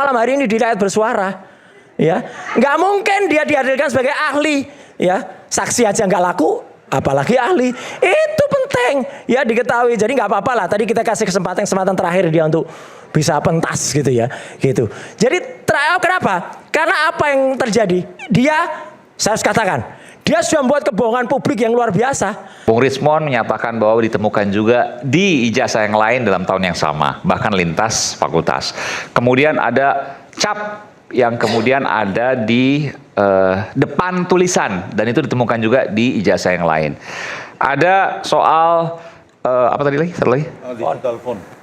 malam hari ini di rakyat bersuara. Ya, nggak mungkin dia dihadirkan sebagai ahli. Ya, saksi aja nggak laku, apalagi ahli. Itu penting ya diketahui. Jadi nggak apa-apa lah. Tadi kita kasih kesempatan terakhir dia untuk bisa pentas gitu ya, gitu. Jadi kenapa? Karena apa yang terjadi? Saya harus katakan, dia sudah membuat kebohongan publik yang luar biasa. Bung Rismon menyatakan bahwa ditemukan juga di ijazah yang lain dalam tahun yang sama, bahkan lintas fakultas. Kemudian ada cap yang kemudian ada di depan tulisan, dan itu ditemukan juga di ijazah yang lain. Ada soal apa tadi lagi? Satu lagi? Digital phone.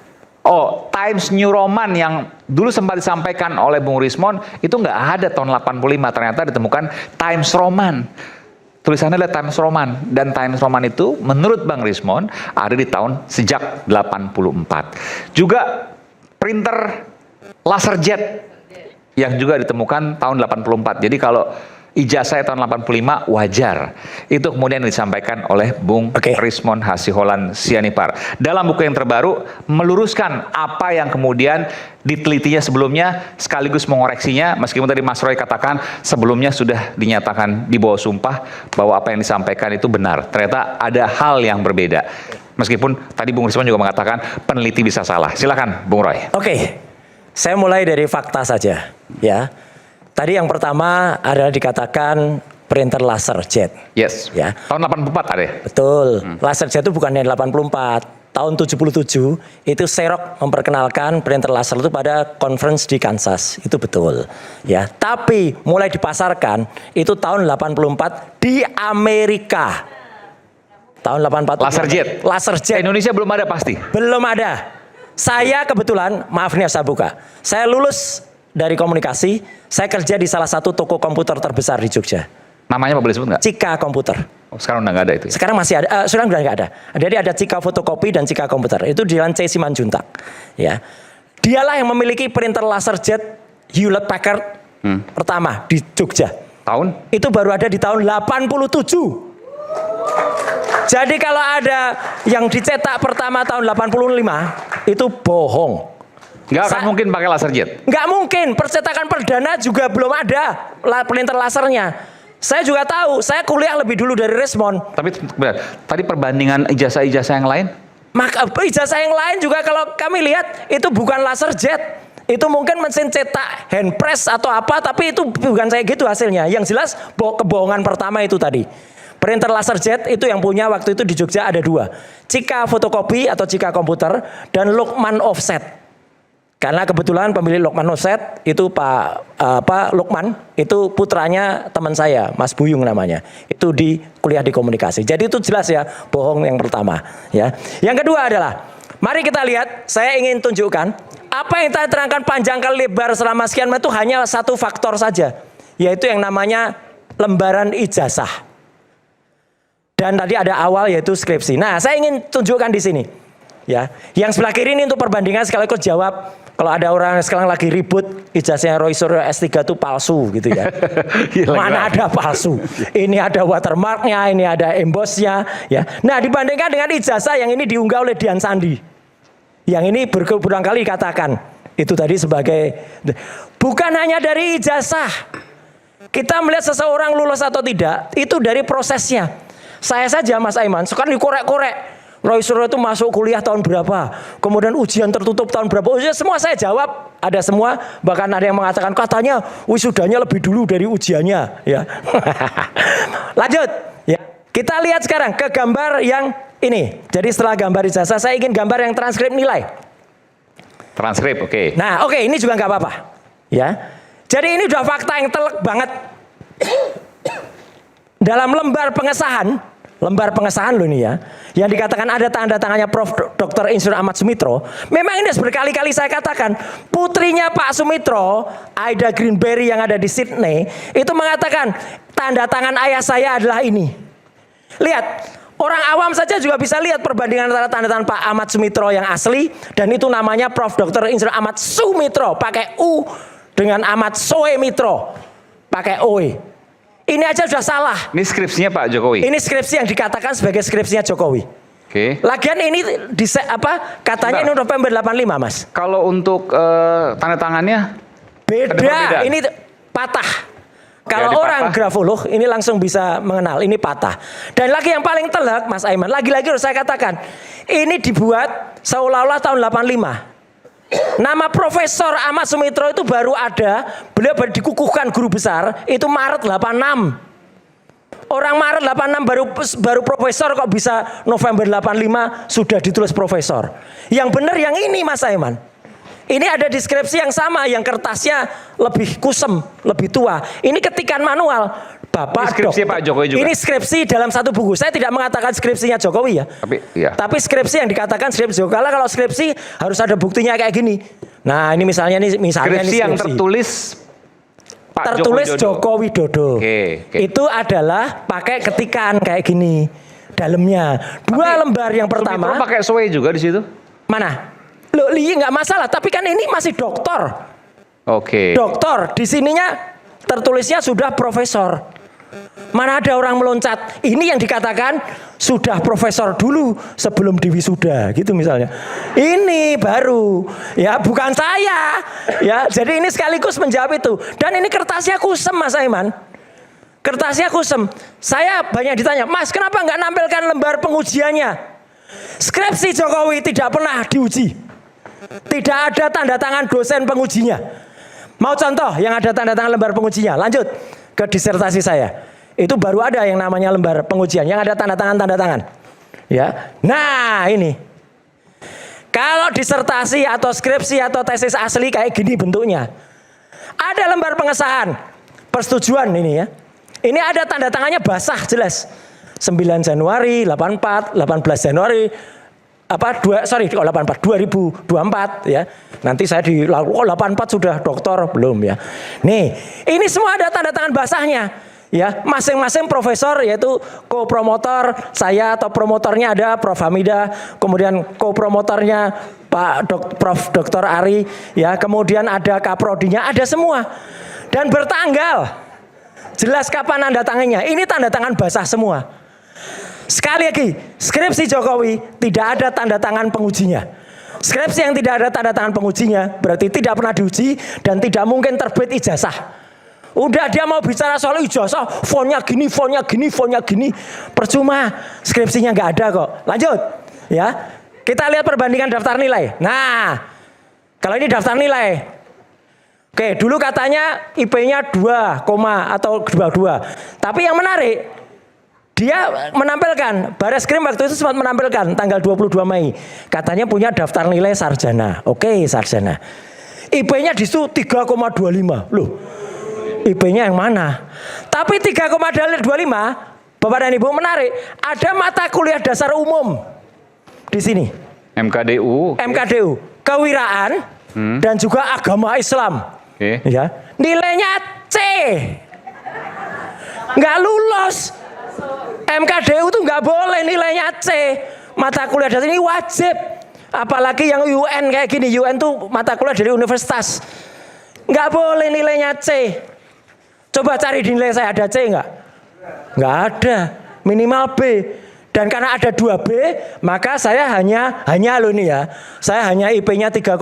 Oh, Times New Roman yang dulu sempat disampaikan oleh Bung Rismon itu nggak ada tahun 85, ternyata ditemukan Times Roman. Tulisannya adalah Times Roman, dan Times Roman itu menurut Bang Rismon ada di tahun sejak 84. Juga printer laserjet yang juga ditemukan tahun 84. Jadi kalau ijazah tahun 85 wajar. Itu kemudian disampaikan oleh Bung Rismon Hasiholan Sianipar. Dalam buku yang terbaru meluruskan apa yang kemudian ditelitinya sebelumnya sekaligus mengoreksinya, meskipun tadi Mas Roy katakan sebelumnya sudah dinyatakan di bawah sumpah bahwa apa yang disampaikan itu benar. Ternyata ada hal yang berbeda. Meskipun tadi Bung Rismon juga mengatakan peneliti bisa salah. Silakan Bung Roy. Oke. Saya mulai dari fakta saja ya. Tadi yang pertama adalah dikatakan printer laser jet. Yes. Ya. Tahun 84 ada ya? Betul. Laser jet itu bukan yang 84. Tahun 77 itu Xerox memperkenalkan printer laser itu pada conference di Kansas. Itu betul. Ya. Tapi mulai dipasarkan itu tahun 84 di Amerika. Tahun 84. Laser jet. Laser jet. Indonesia belum ada pasti. Belum ada. Saya kebetulan, maaf nih saya buka. Saya lulus dari komunikasi, saya kerja di salah satu toko komputer terbesar di Jogja. Namanya apa boleh sebut nggak? Cika Komputer. Oh, sekarang udah nggak ada itu ya? Sekarang masih ada, sekarang udah nggak ada. Jadi ada Cika Fotokopi dan Cika Komputer. Itu di Jalan C Simanjuntak. Ya. Dialah yang memiliki printer laser jet Hewlett Packard pertama di Jogja. Tahun? Itu baru ada di tahun 87. Jadi kalau ada yang dicetak pertama tahun 85, itu bohong. Nggak akan mungkin pakai laser jet? Nggak mungkin, percetakan perdana juga belum ada printer lasernya. Saya juga tahu, saya kuliah lebih dulu dari Rismon. Tapi benar, tadi perbandingan ijazah-ijazah yang lain? Maka ijazah yang lain juga kalau kami lihat, itu bukan laser jet. Itu mungkin mesin cetak hand press atau apa, tapi itu bukan saya gitu hasilnya. Yang jelas kebohongan pertama itu tadi. Printer laser jet itu yang punya waktu itu di Jogja ada 2. Cika Fotokopi atau Cika Komputer dan Lukman Offset. Karena kebetulan pemilik Lukman Offset itu Pak Lukman, itu putranya teman saya, Mas Buyung namanya. Itu di kuliah di komunikasi. Jadi itu jelas ya, bohong yang pertama, ya. Yang kedua adalah mari kita lihat, saya ingin tunjukkan apa yang saya terangkan panjang kali lebar selama sekian menit itu hanya satu faktor saja, yaitu yang namanya lembaran ijazah. Dan tadi ada awal yaitu skripsi. Nah, saya ingin tunjukkan di sini. Ya, yang sebelah kiri ini untuk perbandingan sekaligus jawab kalau ada orang sekarang lagi ribut ijazahnya Roy Suryo S3 itu palsu gitu ya. Mana ada palsu? Ini ada watermarknya, ini ada embossnya. Ya. Nah, dibandingkan dengan ijazah yang ini diunggah oleh Dian Sandi. Yang ini berulang kali dikatakan itu tadi sebagai bukan hanya dari ijazah. Kita melihat seseorang lulus atau tidak itu dari prosesnya. Saya saja Mas Aiman, sekarang dikorek-korek. Roy Suryo itu masuk kuliah tahun berapa? Kemudian ujian tertutup tahun berapa? Ujian semua saya jawab, ada semua. Bahkan ada yang mengatakan katanya wisudanya lebih dulu dari ujiannya. Ya. Lanjut. Ya. Kita lihat sekarang ke gambar yang ini. Jadi setelah gambar ijazah, saya ingin gambar yang transkrip nilai. Transkrip, oke. Nah, oke, ini juga nggak apa-apa. Ya. Jadi ini udah fakta yang telek banget. Dalam lembar pengesahan loh ini ya, yang dikatakan ada tanda tangannya Prof. Dr. Insur Ahmad Sumitro. Memang ini berkali-kali saya katakan, putrinya Pak Sumitro, Aida Greenberry yang ada di Sydney, itu mengatakan tanda tangan ayah saya adalah ini. Lihat, orang awam saja juga bisa lihat perbandingan antara tanda tangan Pak Ahmad Sumitro yang asli dan itu namanya Prof. Dr. Insur Ahmad Sumitro pakai U dengan Ahmad Soe Mitro pakai OE. Ini aja sudah salah. Ini skripsinya Pak Jokowi. Ini skripsi yang dikatakan sebagai skripsinya Jokowi. Oke. Lagian ini katanya ini November 85, Mas. Kalau untuk tanda tangannya Beda, perbedaan? ini patah. Kalau Jadi orang patah. grafolog ini langsung bisa mengenal ini patah. Dan lagi yang paling telak Mas Aiman, lagi-lagi harus saya katakan, ini dibuat seolah-olah tahun 85. Nama Profesor Ahmad Sumitro itu baru ada, beliau baru dikukuhkan guru besar, itu Maret 86. Orang Maret 86 baru profesor kok bisa November 85 sudah ditulis profesor. Yang benar yang ini Mas Aiman. Ini ada deskripsi yang sama, yang kertasnya lebih kusem, lebih tua. Ini ketikan manual. Bapak Ini skripsi Pak Jokowi juga? Ini skripsi dalam satu buku. Saya tidak mengatakan skripsinya Jokowi ya. Tapi skripsi yang dikatakan skripsi Jokowi. Kalau skripsi harus ada buktinya kayak gini. Nah ini misalnya Skripsi yang tertulis Pak tertulis Joko Joko Widodo. Oke. Itu adalah pakai ketikan kayak gini dalamnya. Dua lembar yang pertama. Sumitro pakai soe juga di situ? Mana? Loh, nggak masalah. Tapi kan ini masih doktor. Oke. Doktor. Di sininya tertulisnya sudah profesor. Mana ada orang meloncat. Ini yang dikatakan sudah profesor dulu sebelum diwisuda, gitu misalnya. Ini baru, ya bukan saya. Ya, jadi ini sekaligus menjawab itu. Dan ini kertasnya kusem Mas Aiman. Kertasnya kusem. Saya banyak ditanya, Mas kenapa nggak nampilkan lembar pengujiannya? Skripsi Jokowi tidak pernah diuji. Tidak ada tanda tangan dosen pengujinya. Mau contoh yang ada tanda tangan lembar pengujinya? Lanjut ke disertasi saya. Itu baru ada yang namanya lembar pengujian yang ada tanda tangan. Ya. Nah, ini. Kalau disertasi atau skripsi atau tesis asli kayak gini bentuknya. Ada lembar pengesahan, persetujuan ini ya. Ini ada tanda tangannya basah jelas. 9 Januari 84, 18 Januari 2024 ya. Nanti saya di 84 sudah doktor belum ya. Nih, ini semua ada tanda tangan basahnya. Ya, masing-masing profesor yaitu co-promotor saya atau promotornya ada Prof Hamida, kemudian co-promotornya Prof Dr. Ari, ya, kemudian ada kaprodinya, ada semua. Dan bertanggal. Jelas kapan tanda tangannya. Ini tanda tangan basah semua. Sekali lagi, skripsi Jokowi tidak ada tanda tangan pengujinya. Skripsi yang tidak ada tanda tangan pengujinya berarti tidak pernah diuji dan tidak mungkin terbit ijazah. Udah dia mau bicara soal ijazah, fontnya gini, percuma, skripsinya nggak ada kok. Lanjut, ya. Kita lihat perbandingan daftar nilai. Nah, kalau ini daftar nilai. Oke, dulu katanya IP-nya 2, atau 22. Tapi yang menarik, dia menampilkan, Bareskrim waktu itu sempat menampilkan tanggal 22 Mei. Katanya punya daftar nilai sarjana. Oke, sarjana. IP-nya di situ 3,25. Loh, IP-nya yang mana? Tapi 3,25, Bapak dan Ibu menarik, ada mata kuliah dasar umum di sini. MKDU, kewiraan dan juga agama Islam. Ya, nilainya C. Nggak lulus. MKDU tuh nggak boleh nilainya C. Mata kuliah dasar ini wajib. Apalagi yang UN kayak gini, UN tuh mata kuliah dari universitas. Nggak boleh nilainya C. Coba cari di nilai saya ada C nggak? Nggak ada, minimal B. Dan karena ada 2B, maka saya hanya loh nih ya, saya hanya IP-nya 3,86.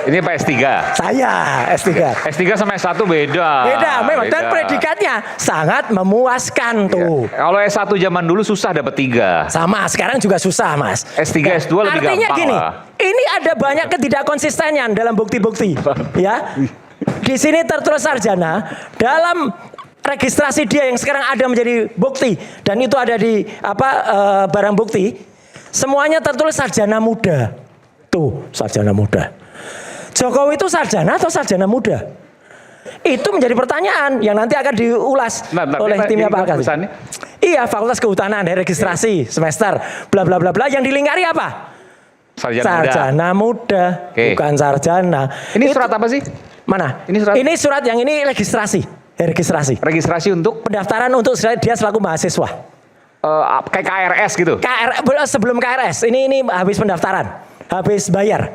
ini Pak S3. Saya S3. S3 sama S1 beda. Beda memang, dan predikatnya sangat memuaskan tuh. Kalau S1 zaman dulu susah dapat 3. Sama, sekarang juga susah Mas. S3, S2 lebih artinya gampang gini, lah. ini ada banyak ketidakkonsistenan dalam bukti-bukti. Ya, di sini tertulis sarjana, dalam registrasi dia yang sekarang ada menjadi bukti dan itu ada di barang bukti, semuanya tertulis sarjana muda. Tuh, sarjana muda. Jokowi itu sarjana atau sarjana muda? Itu menjadi pertanyaan yang nanti akan diulas oleh timnya Pak Alkatin. Iya, Fakultas Kehutanan dari registrasi semester bla bla bla bla, yang dilingkari apa? Sarjana muda, bukan sarjana. Ini surat apa sih? Mana? Ini surat yang ini registrasi. Registrasi untuk pendaftaran untuk dia selaku mahasiswa. Kayak KRS gitu. Sebelum KRS. Ini habis pendaftaran, habis bayar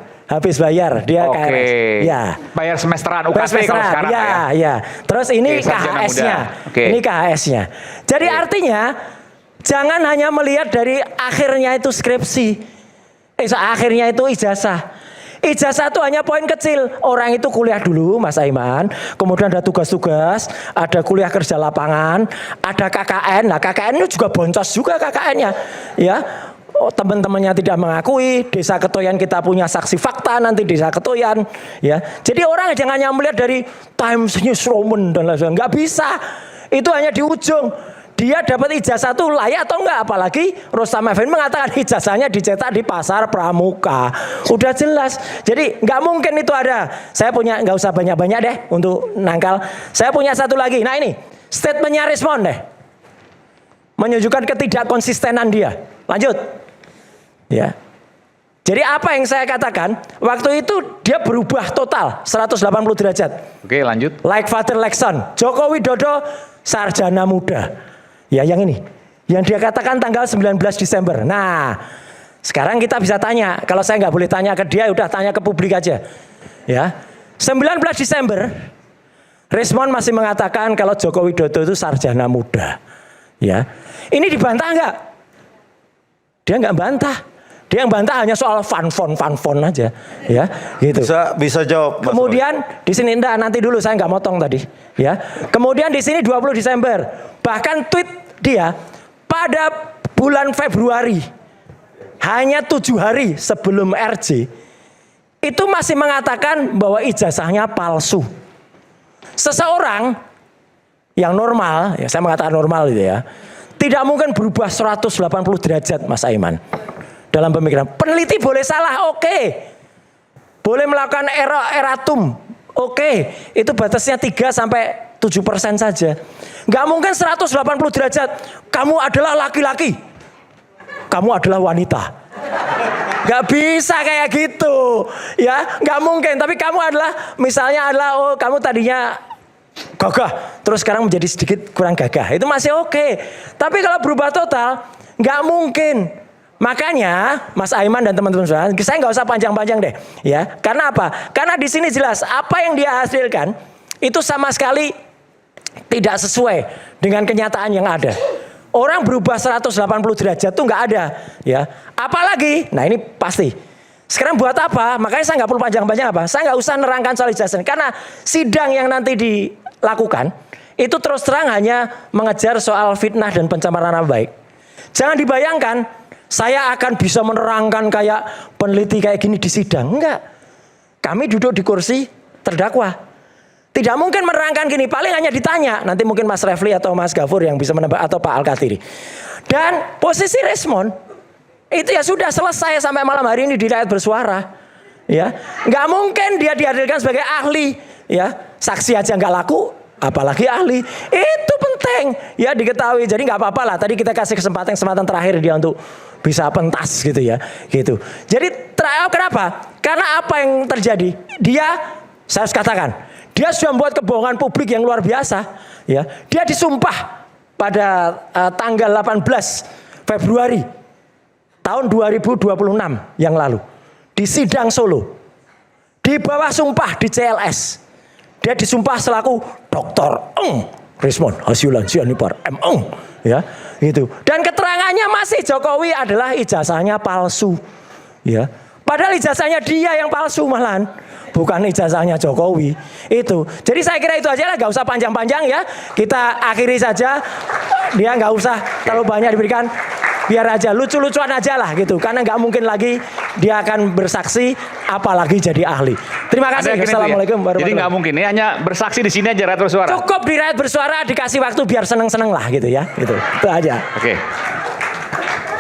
dia KRS. Ya. Bayar semesteran UKT kalau sekarang ya. Terus ini KHS-nya. Ini KHS-nya. Jadi artinya jangan hanya melihat dari akhirnya itu skripsi. Akhirnya itu ijazah. Ijazah itu hanya poin kecil. Orang itu kuliah dulu, Mas Aiman. Kemudian ada tugas-tugas, ada kuliah kerja lapangan, ada KKN. Nah KKN itu juga boncos juga KKN-nya. Ya, teman-temannya tidak mengakui. Desa Ketoyan kita punya saksi fakta nanti Desa Ketoyan. Ya, jadi orang jangan hanya melihat dari Times Newsroom dan lain-lain. Nggak bisa. Itu hanya di ujung. Dia dapat ijazah itu layak atau enggak, apalagi Rostam Effendi mengatakan ijazahnya dicetak di pasar pramuka. Udah jelas. Jadi nggak mungkin itu ada. Saya punya, nggak usah banyak-banyak deh untuk nangkal. Saya punya satu lagi. Nah ini statementnya Rismon deh, menunjukkan ketidakkonsistenan dia. Lanjut. Ya. Jadi apa yang saya katakan, waktu itu dia berubah total 180 derajat. Oke, lanjut. Like father like son. Joko Widodo sarjana muda. Ya yang ini, yang dia katakan tanggal 19 Desember. Nah, sekarang kita bisa tanya. Kalau saya nggak boleh tanya ke dia, udah tanya ke publik aja. Ya, 19 Desember, Rismon masih mengatakan kalau Joko Widodo itu sarjana muda. Ya, ini dibantah nggak? Dia nggak bantah. Dia yang bantah hanya soal fun aja, ya, gitu. Bisa jawab. Mas Kemudian di sini nanti dulu saya nggak motong tadi, ya. Kemudian di sini 20 Desember, bahkan tweet dia pada bulan Februari, hanya 7 hari sebelum RJ, itu masih mengatakan bahwa ijazahnya palsu. Seseorang yang normal, ya saya mengatakan normal gitu ya, tidak mungkin berubah 180 derajat, Mas Aiman. Dalam pemikiran, peneliti boleh salah, oke. Boleh melakukan eratum, oke. Itu batasnya 3-7% saja. Nggak mungkin 180 derajat. Kamu adalah laki-laki, kamu adalah wanita. Nggak bisa kayak gitu, ya. Nggak mungkin. Tapi kamu adalah, misalnya adalah, oh kamu tadinya gagah, terus sekarang menjadi sedikit kurang gagah. Itu masih oke. Tapi kalau berubah total, nggak mungkin. Makanya Mas Aiman dan teman-teman saya nggak usah panjang-panjang deh, ya. Karena apa? Karena di sini jelas apa yang dia hasilkan itu sama sekali tidak sesuai dengan kenyataan yang ada. Orang berubah 180 derajat tuh nggak ada, ya. Apalagi, nah ini pasti. Sekarang buat apa? Makanya saya nggak perlu panjang-panjang apa. Saya nggak usah nerangkan soal ijazah karena sidang yang nanti dilakukan itu terus terang hanya mengejar soal fitnah dan pencemaran nama baik. Jangan dibayangkan saya akan bisa menerangkan kayak peneliti kayak gini di sidang. Enggak. Kami duduk di kursi terdakwa. Tidak mungkin menerangkan gini. Paling hanya ditanya. Nanti mungkin Mas Refli atau Mas Gafur yang bisa menebak. Atau Pak Al-Katiri. Dan posisi Rismon. Itu ya sudah selesai sampai malam hari ini di rakyat bersuara. Ya, nggak mungkin dia dihadirkan sebagai ahli. Ya, saksi aja nggak laku. Apalagi ahli. Itu penting. Ya diketahui. Jadi nggak apa-apa lah. Tadi kita kasih kesempatan terakhir dia untuk bisa pentas gitu ya, gitu. Jadi kenapa? Karena apa yang terjadi? Dia, saya harus katakan, dia sudah membuat kebohongan publik yang luar biasa. Ya, dia disumpah pada tanggal 18 Februari tahun 2026 yang lalu di sidang Solo, di bawah sumpah di CLS, dia disumpah selaku Dr. Rismon Hasilan Sianipar ya, gitu. Dan keterangannya masih Jokowi adalah ijazahnya palsu, ya. Padahal ijazahnya dia yang palsu malahan, bukan ijazahnya Jokowi itu. Jadi saya kira itu aja lah, nggak usah panjang-panjang ya. Kita akhiri saja, dia nggak usah terlalu banyak diberikan. Biar aja lucu-lucuan aja lah gitu, karena nggak mungkin lagi dia akan bersaksi apalagi jadi ahli. Terima kasih. Assalamualaikum warahmatullahi wabarakatuh. Jadi nggak mungkin, ini hanya bersaksi di sini aja rakyat bersuara. Cukup di rakyat bersuara, dikasih waktu biar seneng-seneng lah gitu ya, gitu. Itu aja.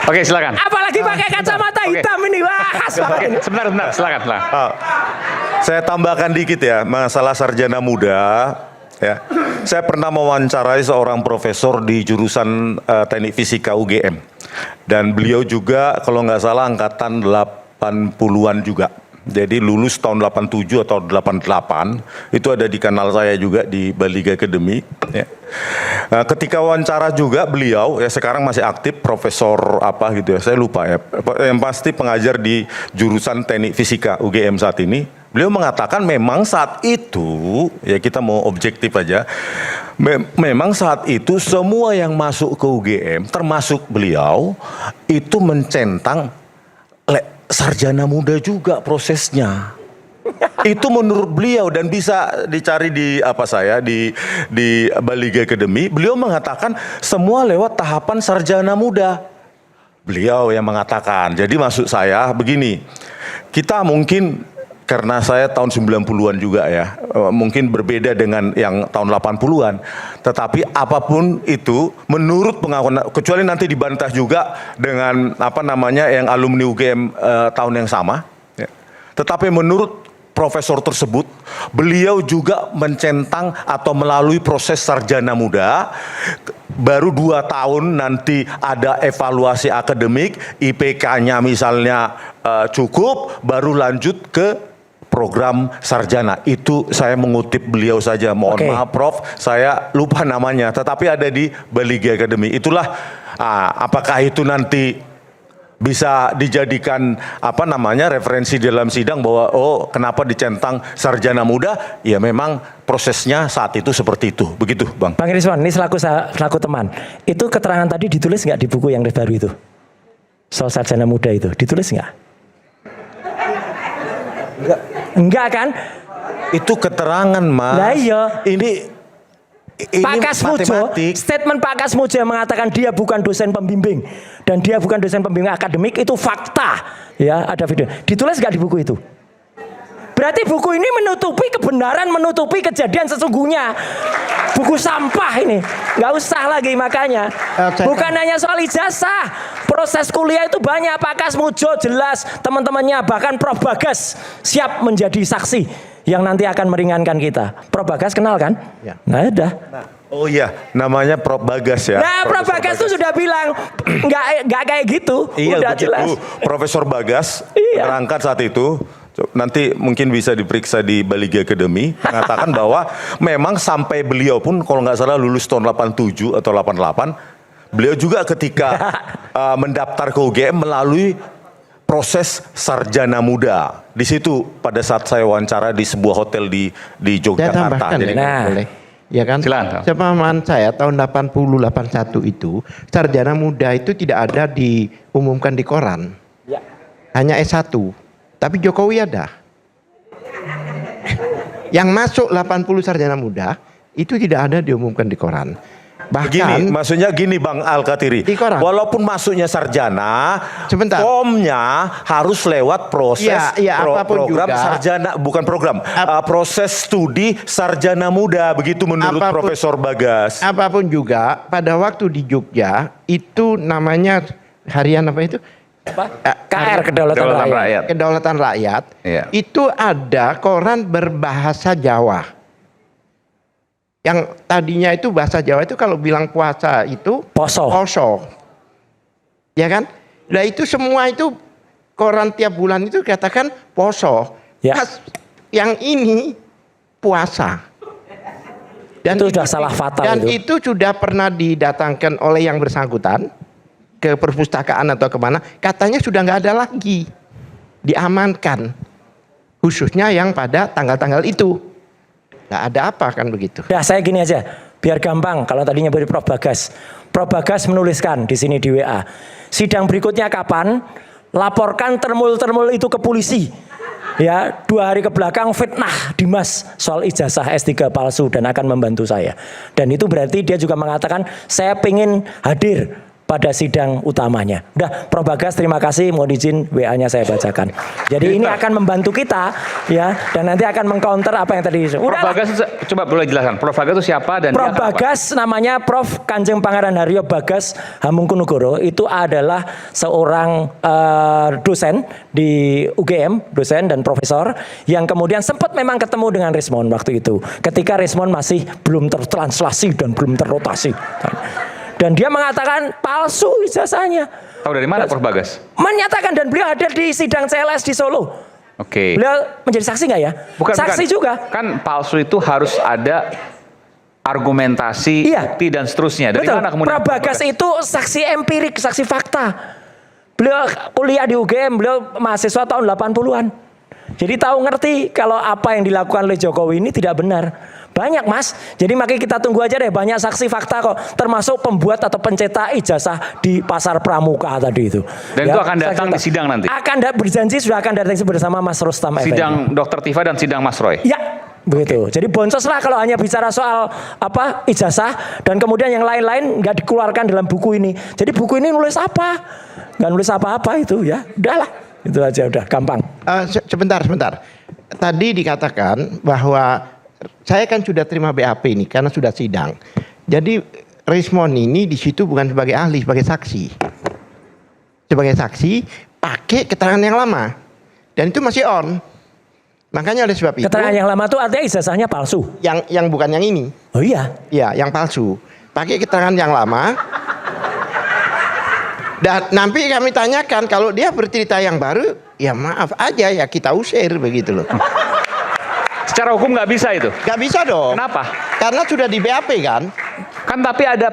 Oke, silakan. Apalagi pakai kacamata hitam ini, wah khas banget ini. Sebentar, silakan. Saya tambahkan dikit ya, masalah sarjana muda. Ya, saya pernah mewawancarai seorang profesor di jurusan Teknik Fisika UGM. Dan beliau juga kalau nggak salah angkatan 80-an juga. Jadi lulus tahun 87 atau 88, itu ada di kanal saya juga di Baliga Academy. Ya. Ketika wawancara juga beliau, ya sekarang masih aktif, profesor apa gitu ya, saya lupa ya. Yang pasti pengajar di jurusan Teknik Fisika UGM saat ini. Beliau mengatakan memang saat itu, ya kita mau objektif aja, memang saat itu semua yang masuk ke UGM, termasuk beliau, itu mencentang sarjana muda juga prosesnya. Itu menurut beliau dan bisa dicari di di Balige Academy. Beliau mengatakan semua lewat tahapan sarjana muda. Beliau yang mengatakan. Jadi maksud saya begini, kita mungkin karena saya tahun 90-an juga ya, mungkin berbeda dengan yang tahun 80-an. Tetapi apapun itu, menurut pengakuan, kecuali nanti dibantah juga dengan yang alumni UGM tahun yang sama. Ya. Tetapi menurut profesor tersebut, beliau juga mencentang atau melalui proses sarjana muda. Baru 2 tahun nanti ada evaluasi akademik, IPK-nya misalnya cukup, baru lanjut ke program sarjana. Itu saya mengutip beliau saja. Mohon maaf Prof, saya lupa namanya. Tetapi ada di Balige Academy. Itulah apakah itu nanti bisa dijadikan referensi dalam sidang bahwa kenapa dicentang sarjana muda? Ya memang prosesnya saat itu seperti itu. Begitu Bang. Bang Rizwan, ini selaku teman. Itu keterangan tadi ditulis nggak di buku yang baru itu? Soal sarjana muda itu ditulis nggak? Enggak kan? Itu keterangan Mas. Lah iya. Ini Pak Kasmujo, statement Pak Kasmujo yang mengatakan dia bukan dosen pembimbing dan dia bukan dosen pembimbing akademik itu fakta. Ya, ada video. Ditulis nggak di buku itu? Berarti buku ini menutupi kebenaran, menutupi kejadian sesungguhnya. Buku sampah ini, nggak usah lagi makanya. Bukan hanya soal ijazah, proses kuliah itu banyak. Pak Kasmujo jelas, teman-temannya bahkan Prof Bagas siap menjadi saksi yang nanti akan meringankan kita. Prof Bagas kenal kan? Ya. Nah, udah. Oh iya, namanya Prof Bagas ya. Nah, Prof Bagas tuh sudah bilang nggak kayak gitu. Iya, udah begitu. jelas. Profesor Bagas Iya. menerangkan saat itu. Nanti mungkin bisa diperiksa di Balige Academy, mengatakan bahwa memang sampai beliau pun kalau nggak salah lulus tahun 87 atau 88, beliau juga ketika mendaftar ke UGM melalui proses sarjana muda. Di situ pada saat saya wawancara di sebuah hotel di Saya Yogyakarta. tambahkan Jadi, boleh. Ya kan? Silakan. Sepemahaman saya tahun 80-81 itu sarjana muda itu tidak ada diumumkan di koran. Ya. Hanya S1. Tapi Jokowi ada. Yang masuk 80 sarjana muda itu tidak ada diumumkan di koran. Bahkan maksudnya gini Bang Al-Katiri, di koran. walaupun masuknya sarjana, Sebentar. formnya harus lewat proses apapun program juga. sarjana, bukan program, proses studi sarjana muda, begitu menurut Profesor Bagas. Apapun juga, pada waktu di Jogja itu namanya harian apa itu? KR Kedaulatan Rakyat. Kedaulatan Rakyat. Iya. Itu ada koran berbahasa Jawa. Yang tadinya itu bahasa Jawa itu kalau bilang puasa itu Poso. Ya kan? Nah itu semua itu koran tiap bulan itu katakan poso. Ya. Mas, yang ini puasa. Itu sudah salah fatal dan itu. itu sudah pernah didatangkan oleh yang bersangkutan ke perpustakaan atau kemana, katanya sudah nggak ada lagi, diamankan, khususnya yang pada tanggal-tanggal itu, nggak ada apa kan begitu. Ya saya gini aja, biar gampang. Kalau tadinya dari Prof Bagas, Prof Bagas menuliskan di sini di WA, sidang berikutnya kapan? Laporkan termul-termul itu ke polisi. Ya, 2 hari ke belakang fitnah Dimas soal ijazah S3 palsu dan akan membantu saya. Dan itu berarti dia juga mengatakan saya pengen hadir pada sidang utamanya. Udah, Prof Bagas terima kasih, mohon izin WA-nya saya bacakan. Jadi ini akan membantu kita ya, dan nanti akan mengcounter apa yang tadi. Prof Bagas coba boleh jelaskan. Prof Bagas itu siapa dan Prof Bagas namanya Prof Kanjeng Pangeran Haryo Bagas Hamengkunugroho, itu adalah seorang dosen di UGM, dosen dan profesor yang kemudian sempat memang ketemu dengan Rismon waktu itu. Ketika Rismon masih belum tertranslasi dan belum terrotasi. Dan dia mengatakan palsu ijazahnya. Tahu dari mana Prof Bagas? Menyatakan, dan beliau hadir di sidang CLS di Solo. Oke. Beliau menjadi saksi nggak ya? Saksi juga. Kan palsu itu harus ada argumentasi, bukti dan seterusnya. Dari Betul. mana kemudian Prof Bagas itu saksi empirik, saksi fakta. Beliau kuliah di UGM, beliau mahasiswa tahun 80-an. Jadi tahu ngerti kalau apa yang dilakukan oleh Jokowi ini tidak benar. Banyak Mas. Jadi makanya kita tunggu aja deh, banyak saksi fakta kok, termasuk pembuat atau pencetak ijazah di Pasar Pramuka tadi itu. Dan itu akan datang di sidang nanti? Berjanji sudah akan datang bersama Mas Rustam Effendi. Sidang Dr. Tifa dan sidang Mas Roy? Ya, begitu. Jadi boncos lah kalau hanya bicara soal apa ijazah dan kemudian yang lain-lain nggak dikeluarkan dalam buku ini. Jadi buku ini nulis apa? Nggak nulis apa-apa itu ya. Udahlah, itu aja udah gampang. Sebentar. Tadi dikatakan bahwa saya kan sudah terima BAP ini karena sudah sidang. Jadi Rismon ini di situ bukan sebagai ahli, sebagai saksi. Sebagai saksi pakai keterangan yang lama. Dan itu masih on. Makanya oleh sebab itu Keterangan yang lama itu artinya ijazahnya palsu. yang bukan yang ini. Oh iya. Ya, yang palsu. Pakai keterangan yang lama. Dan nanti kami tanyakan kalau dia bercerita yang baru, ya maaf aja ya kita usir begitu loh. Secara hukum nggak bisa itu? Gak bisa dong. Kenapa? Karena sudah di BAP kan. Kan tapi ada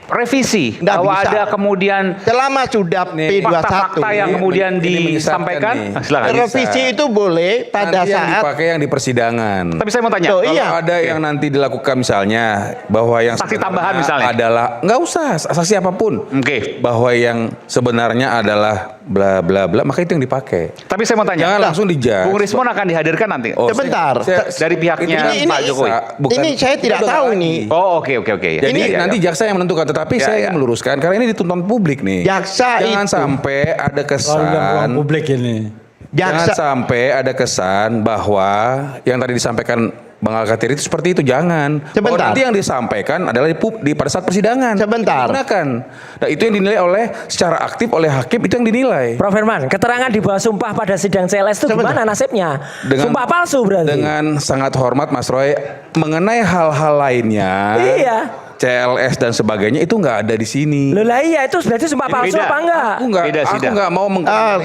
revisi Nggak bahwa bisa. ada kemudian Selama sudah P21. fakta-fakta yang kemudian ini disampaikan. menyesatkan nih. Silakan. Revisi itu boleh pada Nanti yang saat dipakai yang di persidangan. Tapi saya mau tanya. Loh, Kalau iya. ada yang nanti dilakukan misalnya bahwa yang Saksi sebenarnya tambahan misalnya? adalah nggak usah saksi apapun. Oke. Bahwa yang sebenarnya adalah bla bla bla, maka itu yang dipakai. Tapi saya mau tanya. Jangan langsung dijudge. Bung Rismon akan dihadirkan nanti. Oh, Sebentar. Dari pihaknya Ini- Pak Jokowi. ini saya tidak Itu tahu lagi. ini. Oh oke. Jadi Iya, nanti iya. jaksa yang menentukan, tetapi Ya, saya ya. ingin meluruskan karena ini ditonton publik nih. Jaksa Jangan itu- sampai ada Soal ruang kesan. publik ini. Jangan Jaksa sampai ada kesan bahwa yang tadi disampaikan Bang Alkatir itu seperti itu, jangan. Bahwa Sebentar. nanti yang disampaikan adalah pada saat persidangan. Sebentar. Digunakan. Nah, itu yang dinilai oleh secara aktif oleh hakim, itu yang dinilai. Prof Herman, keterangan di bawah sumpah pada sidang CLS itu Sebentar. gimana nasibnya? Sumpah palsu berarti. Dengan sangat hormat Mas Roy, mengenai hal-hal lainnya, Iya. CLS dan sebagainya itu nggak ada di sini. Loh lah iya itu berarti sumpah Ini palsu beda. apa enggak? Beda Aku sidang. nggak mau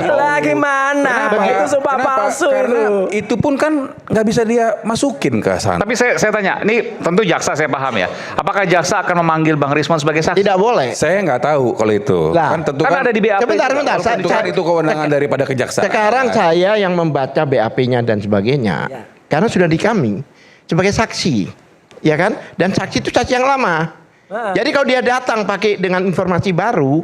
Lah gimana? Itu sumpah palsu Karena itu. itu pun kan nggak bisa dia masukin ke sana. Tapi saya tanya, ini tentu jaksa saya paham ya. Apakah jaksa akan memanggil Bang Rismon sebagai saksi? tidak boleh. Saya nggak tahu kalau itu. Lah, Kan tentu Kan kan ada di BAP. Sebentar. tentu kan itu kewenangan daripada kejaksaan. Sekarang saya yang membaca BAP-nya dan sebagainya. Karena sudah di kami sebagai saksi. Ya kan? Dan saksi itu saksi yang lama. Jadi kalau dia datang pakai dengan informasi baru,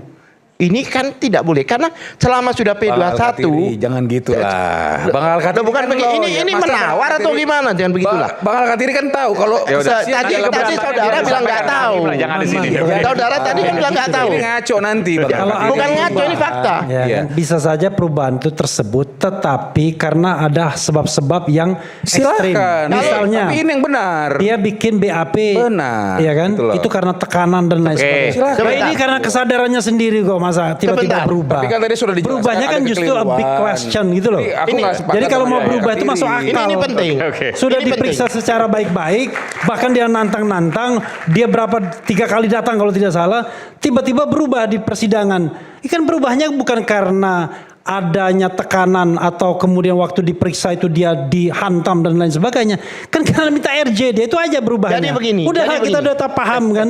ini kan tidak boleh karena selama sudah Bang P21 Alkatiri, jangan gitulah. Bang Alkatiri Loh, bukan kan begini, lawyer. ini Masa menawar Bang atau Alkatiri- gimana? Jangan begitulah. Bang Alkatiri kan tahu kalau Ya udah. kesaksian Tadi adalah- saudara bilang nggak tahu. Jangan di sini. Saudara tadi kan bilang nggak tahu. Ini ngaco nanti Bang Alkatiri. Bukan ngaco, ini fakta. Ya, Iya. kan? Bisa saja perubahan itu tersebut, tetapi karena ada sebab-sebab yang ekstrim. Silakan. Misalnya, Tapi ini yang benar. dia bikin BAP, Benar, ya kan? gitu loh. Itu karena tekanan dan lain Oke. sebagainya. Silakan. Nah, ini karena kesadarannya sendiri kok, masa tiba-tiba Sebentar. berubah. Tapi kan tadi sudah dijelaskan Berubahnya kan ada justru a big kekeliruan. question gitu loh. Jadi aku Ini- nggak sepakat Jadi kalau sama mau Bang berubah itu masuk Alkatiri. akal. Ini penting. Oke. Sudah Ini diperiksa penting. secara baik-baik, bahkan dia nantang-nantang, dia berapa 3 kali datang kalau tidak salah, tiba-tiba berubah di persidangan. Ini kan berubahnya bukan karena adanya tekanan atau kemudian waktu diperiksa itu dia dihantam dan lain sebagainya. Kan karena minta RJ dia itu aja berubahnya. Jadi begini, Udah jadi kita begini. udah paham kan.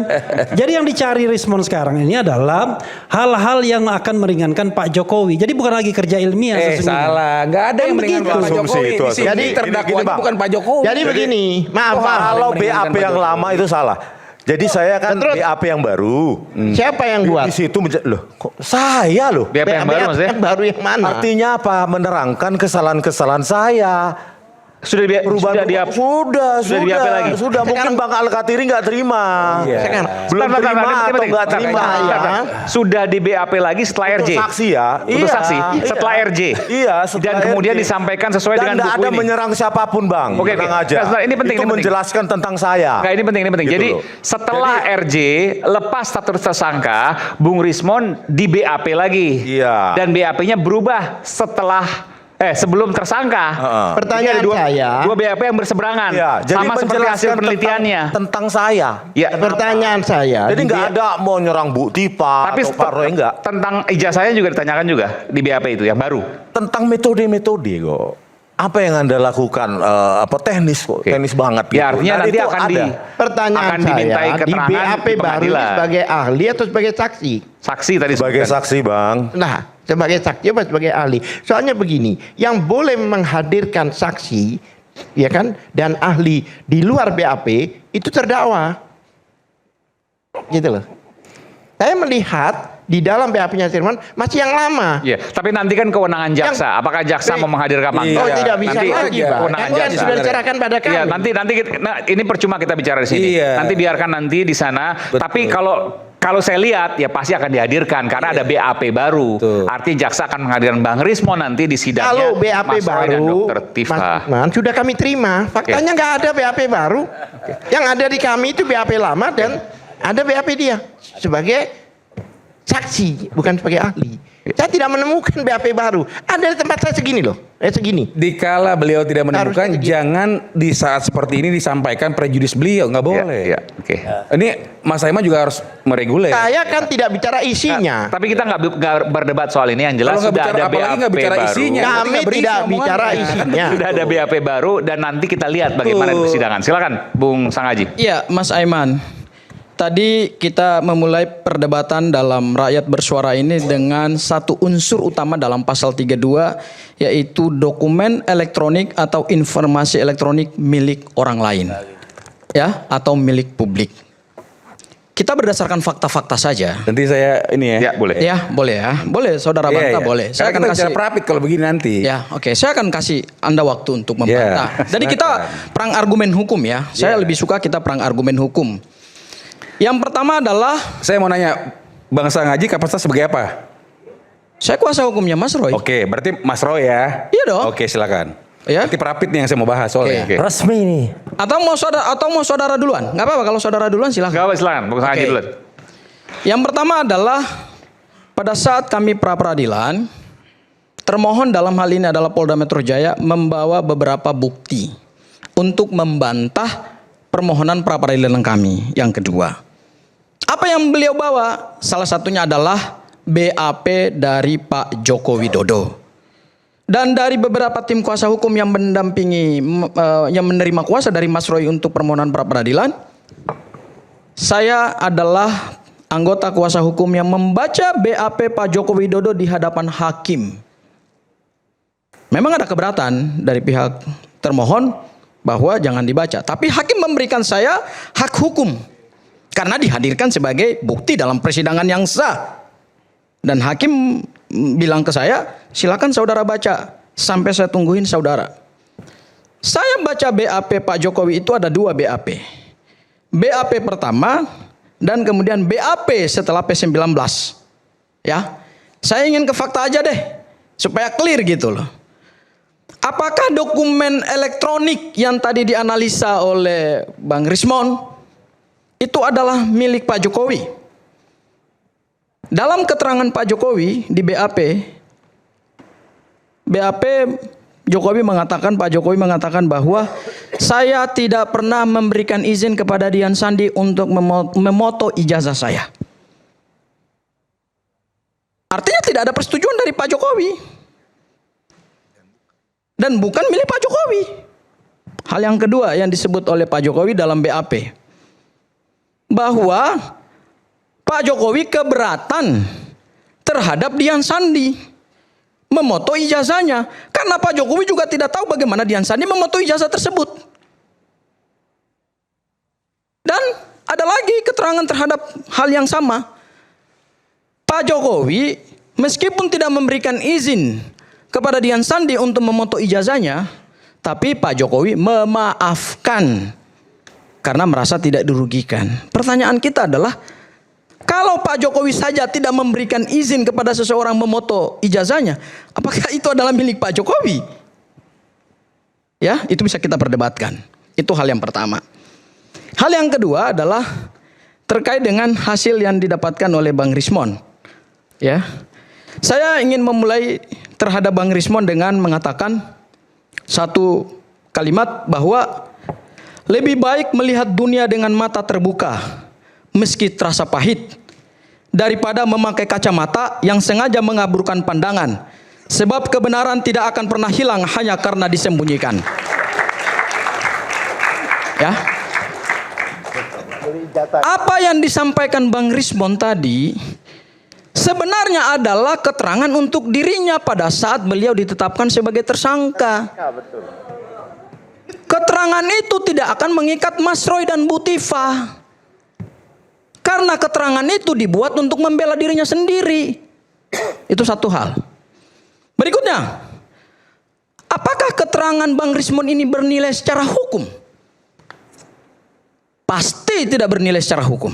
Jadi yang dicari Rismon sekarang ini adalah hal-hal yang akan meringankan Pak Jokowi. Jadi bukan lagi kerja ilmiah sesungguhnya. Salah, nggak ada Kan yang meringankan begitu. Pak Asumsi Jokowi. itu, Di sini asumsi. terdakwa Gini, Bang. bukan Pak Jokowi. Jadi begini, maaf. Kalau meringankan BAP Pak yang Jokowi. lama itu salah. Jadi saya kan Terus- BAP yang baru. Siapa yang buat? Di situ loh, kok saya loh. BAP yang baru maksudnya? Yang baru yang mana? Artinya apa? Menerangkan kesalahan-kesalahan saya. Sudah di Perubahan sudah di BAP lagi. Sudah mungkin Bang Alkatiri nggak terima. Iya. Sekarang, Belum Bentar, terima bentar, atau bentar, nggak bentar, terima. bentar, bentar, bentar. Sudah di BAP lagi setelah Untuk RJ. saksi ya. Untuk saksi setelah Iya. RJ. Iya, setelah Dan kemudian RJ. disampaikan sesuai Dan dengan nggak buku ada ini. menyerang siapapun Bang. Oke, Tenang oke. aja. Sebentar, ini penting, Itu ini penting. menjelaskan tentang saya. Nah, ini penting. Gitu Jadi loh. setelah RJ lepas status tersangka, Bung Rismon di BAP lagi. Iya. Dan BAP-nya berubah setelah sebelum tersangka. Pertanyaan Jadi ada saya- dua BAP yang berseberangan. Iya, jadi sama seperti hasil menjelaskan penelitiannya. tentang saya. Ya. pertanyaan saya. Jadi di nggak ada mau nyerang Bu Tipa Tapi atau Pak Roy enggak. tentang ijazahnya juga ditanyakan juga di BAP itu yang baru. Tentang metode-metode kok. Apa yang Anda lakukan teknis kok, Oke. teknis banget gitu. Ya artinya Dan nanti itu akan ada. Pertanyaan akan dimintai saya, di keterangan BAP di baru ini pengadilan. sebagai ahli atau sebagai saksi? Saksi tadi Sebagai disebutkan. saksi Bang. Nah, Sebagai saksi apa sebagai ahli? Soalnya begini, yang boleh menghadirkan saksi, ya kan, dan ahli di luar BAP itu terdakwa, gitu loh. Saya melihat di dalam BAP-nya Firman masih yang lama. Iya, tapi nanti kan kewenangan jaksa. Apakah jaksa mau menghadirkan Oh, mantan? tidak bisa nanti, lagi, Pak. kewenangan Kan jaksa. sudah dicarakan pada kami. Iya, nanti ini percuma kita bicara di sini. Iya. Nanti biarkan nanti di sana. Betul. Tapi kalau saya lihat ya pasti akan dihadirkan karena ada BAP baru. Betul. Artinya jaksa akan menghadirkan Bang Rismon nanti di sidangnya. Kalau BAP Mas Roy dan baru, Dr. Tifa. Mas Lukman, sudah kami terima. Faktanya nggak ada BAP baru. Yang ada di kami itu BAP lama dan ada BAP dia sebagai saksi, bukan sebagai ahli. Saya tidak menemukan BAP baru. Ada di tempat saya segini loh, segini. Dikala beliau tidak menemukan, Harusnya begitu. jangan di saat seperti ini disampaikan prejudis beliau, nggak boleh. Iya, oke. Ini Mas Aiman juga harus mereguler. Saya kan tidak bicara isinya. Tapi kita nggak berdebat soal ini, yang jelas Kalau nggak sudah bicara- ada apalagi BAP nggak bicara baru. isinya. Kami Berarti nggak berisi tidak omongannya. bicara isinya. Sudah ada BAP baru dan nanti kita lihat bagaimana di persidangan. Silakan, Bung Sangaji. Iya, Mas Aiman. Tadi kita memulai perdebatan dalam rakyat bersuara ini dengan satu unsur utama dalam pasal 32, yaitu dokumen elektronik atau informasi elektronik milik orang lain. Ya, atau milik publik. Kita berdasarkan fakta-fakta saja. Nanti saya ini ya. Ya, boleh. Ya, boleh ya. Boleh, Saudara Iya, bantah iya. boleh. Karena kita bicara prapit kalau begini nanti. Ya, oke. Saya akan kasih Anda waktu untuk membantah. Ya, Jadi kita perang argumen hukum ya. Saya lebih suka kita perang argumen hukum. Yang pertama adalah Saya mau nanya, Bang Sangaji kapasitas sebagai apa? saya kuasa hukumnya Mas Roy. Oke, berarti Mas Roy ya. Iya dong. Oke, silakan. Ya. Berarti prapit nih yang saya mau bahas soalnya. Oke. Resmi nih. Atau mau saudara duluan? Nggak apa-apa kalau saudara duluan silahkan. Gak apa, silakan, Bung Sangaji Oke. dulu. Yang pertama adalah pada saat kami pra peradilan, termohon dalam hal ini adalah Polda Metro Jaya membawa beberapa bukti untuk membantah permohonan pra peradilan kami. Yang kedua, apa yang beliau bawa? Salah satunya adalah BAP dari Pak Joko Widodo. Dan dari beberapa tim kuasa hukum yang mendampingi, yang menerima kuasa dari Mas Roy untuk permohonan pra peradilan, saya adalah anggota kuasa hukum yang membaca BAP Pak Joko Widodo di hadapan hakim. Memang ada keberatan dari pihak termohon bahwa jangan dibaca, tapi hakim memberikan saya hak hukum karena dihadirkan sebagai bukti dalam persidangan yang sah. Dan hakim bilang ke saya, silakan saudara baca sampai saya tungguin saudara. Saya baca BAP Pak Jokowi itu ada 2 BAP. BAP pertama dan kemudian BAP setelah P19. Ya. Saya ingin ke fakta aja deh supaya clear gitu loh. Apakah dokumen elektronik yang tadi dianalisa oleh Bang Rismon itu adalah milik Pak Jokowi? Dalam keterangan Pak Jokowi di BAP Jokowi mengatakan bahwa saya tidak pernah memberikan izin kepada Dian Sandi untuk memoto ijazah saya. Artinya tidak ada persetujuan dari Pak Jokowi. Dan bukan milik Pak Jokowi. Hal yang kedua yang disebut oleh Pak Jokowi dalam BAP, bahwa Pak Jokowi keberatan terhadap Dian Sandi memoto ijazahnya. Karena Pak Jokowi juga tidak tahu bagaimana Dian Sandi memoto ijazah tersebut. Dan ada lagi keterangan terhadap hal yang sama. Pak Jokowi meskipun tidak memberikan izin kepada Dian Sandi untuk memoto ijazahnya, tapi Pak Jokowi memaafkan karena merasa tidak dirugikan. Pertanyaan kita adalah, kalau Pak Jokowi saja tidak memberikan izin kepada seseorang memoto ijazahnya, apakah itu adalah milik Pak Jokowi? Ya, itu bisa kita perdebatkan. Itu hal yang pertama. Hal yang kedua adalah terkait dengan hasil yang didapatkan oleh Bang Rismon. Ya, saya ingin memulai terhadap Bang Rismon dengan mengatakan satu kalimat bahwa lebih baik melihat dunia dengan mata terbuka meski terasa pahit daripada memakai kacamata yang sengaja mengaburkan pandangan, sebab kebenaran tidak akan pernah hilang hanya karena disembunyikan. Ya. Apa yang disampaikan Bang Rismon tadi sebenarnya adalah keterangan untuk dirinya pada saat beliau ditetapkan sebagai tersangka. Keterangan itu tidak akan mengikat Mas Roy dan Bu Tifa. Karena keterangan itu dibuat untuk membela dirinya sendiri. Itu satu hal. Berikutnya, apakah keterangan Bang Rismon ini bernilai secara hukum? Pasti tidak bernilai secara hukum.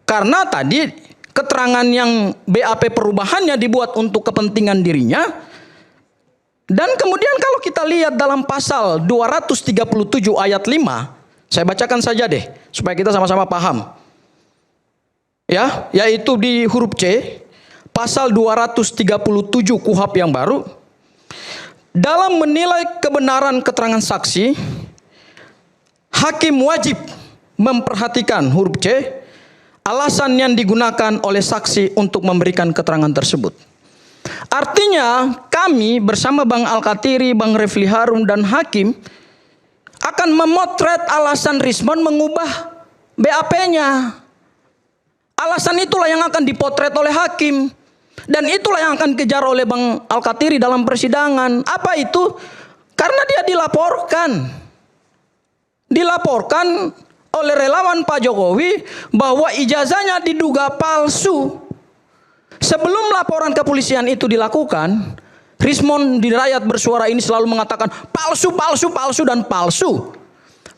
Karena tadi keterangan yang BAP perubahannya dibuat untuk kepentingan dirinya. Dan kemudian kalau kita lihat dalam pasal 237 ayat 5, saya bacakan saja deh supaya kita sama-sama paham. Ya, yaitu di huruf C, pasal 237 KUHP yang baru. Dalam menilai kebenaran keterangan saksi, hakim wajib memperhatikan huruf C, alasan yang digunakan oleh saksi untuk memberikan keterangan tersebut. Artinya kami bersama Bang Al-Katiri, Bang Refli Harun dan hakim akan memotret alasan Rismon mengubah BAP-nya. Alasan itulah yang akan dipotret oleh hakim. Dan itulah yang akan dikejar oleh Bang Al-Katiri dalam persidangan. Apa itu? Karena dia dilaporkan. Dilaporkan oleh relawan Pak Jokowi bahwa ijazahnya diduga palsu. Sebelum laporan kepolisian itu dilakukan, Rismon di rakyat bersuara ini selalu mengatakan palsu, palsu, palsu, dan palsu.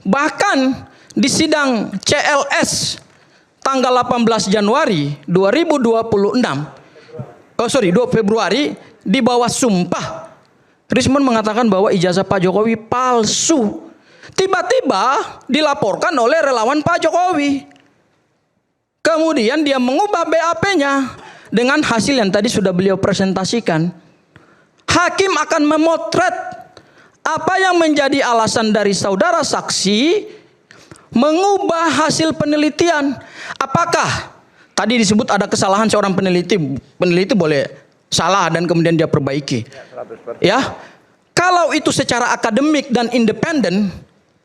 Bahkan di sidang CLS tanggal 18 Januari 2026, 2 Februari di bawah sumpah, Rismon mengatakan bahwa ijazah Pak Jokowi palsu. Tiba-tiba dilaporkan oleh relawan Pak Jokowi. Kemudian dia mengubah BAP-nya dengan hasil yang tadi sudah beliau presentasikan. Hakim akan memotret apa yang menjadi alasan dari saudara saksi mengubah hasil penelitian. Apakah tadi disebut ada kesalahan seorang peneliti? Peneliti boleh salah dan kemudian dia perbaiki. Ya, kalau itu secara akademik dan independen,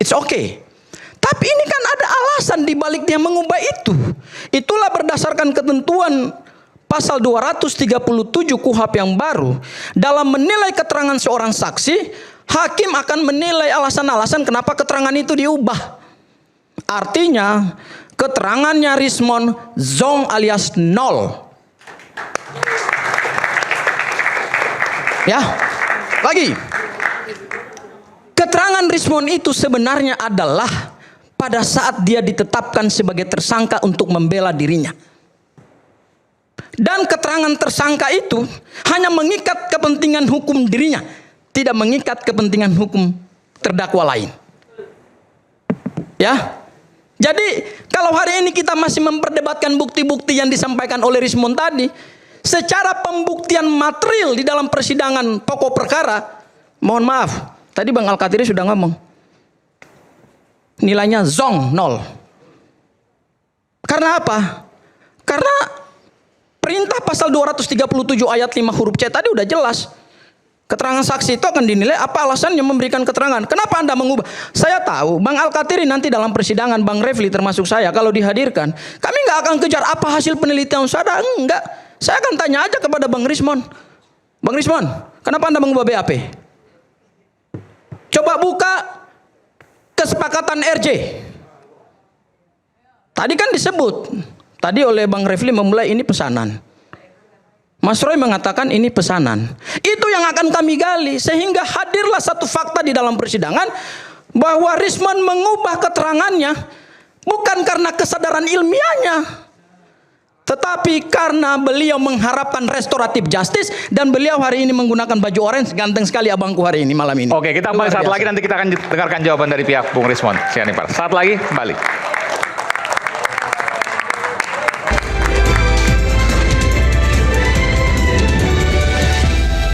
it's okay. Tapi ini kan ada alasan di balik dia mengubah itu. Itulah berdasarkan ketentuan pasal 237 KUHP yang baru. Dalam menilai keterangan seorang saksi, hakim akan menilai alasan-alasan kenapa keterangan itu diubah. Artinya keterangannya Rismon zong alias nol. Ya, lagi. Keterangan Rismon itu sebenarnya adalah pada saat dia ditetapkan sebagai tersangka untuk membela dirinya. Dan keterangan tersangka itu hanya mengikat kepentingan hukum dirinya, tidak mengikat kepentingan hukum terdakwa lain. Ya. Jadi kalau hari ini kita masih memperdebatkan bukti-bukti yang disampaikan oleh Rismon tadi, secara pembuktian material di dalam persidangan pokok perkara, mohon maaf, tadi Bang Al-Katiri sudah ngomong, nilainya zong, nol. Karena apa? Karena perintah pasal 237 ayat 5 huruf C tadi udah jelas. Keterangan saksi itu akan dinilai apa alasannya memberikan keterangan. Kenapa Anda mengubah? Saya tahu Bang Al-Katiri nanti dalam persidangan, Bang Refli termasuk saya, kalau dihadirkan, kami nggak akan kejar apa hasil penelitian saudara. Enggak. Saya akan tanya aja kepada Bang Rismon. Bang Rismon, kenapa Anda mengubah BAP? Coba buka kesepakatan RJ. Tadi kan disebut, tadi oleh Bang Refli memulai ini pesanan. Mas Roy mengatakan ini pesanan. Itu yang akan kami gali sehingga hadirlah satu fakta di dalam persidangan bahwa Rismon mengubah keterangannya bukan karena kesadaran ilmiahnya, tetapi karena beliau mengharapkan restoratif justice dan beliau hari ini menggunakan baju orange. Ganteng sekali abangku hari ini malam ini. Oke, kita kembali saat lagi, nanti kita akan dengarkan jawaban dari pihak Bung Rismon. Saat lagi kembali.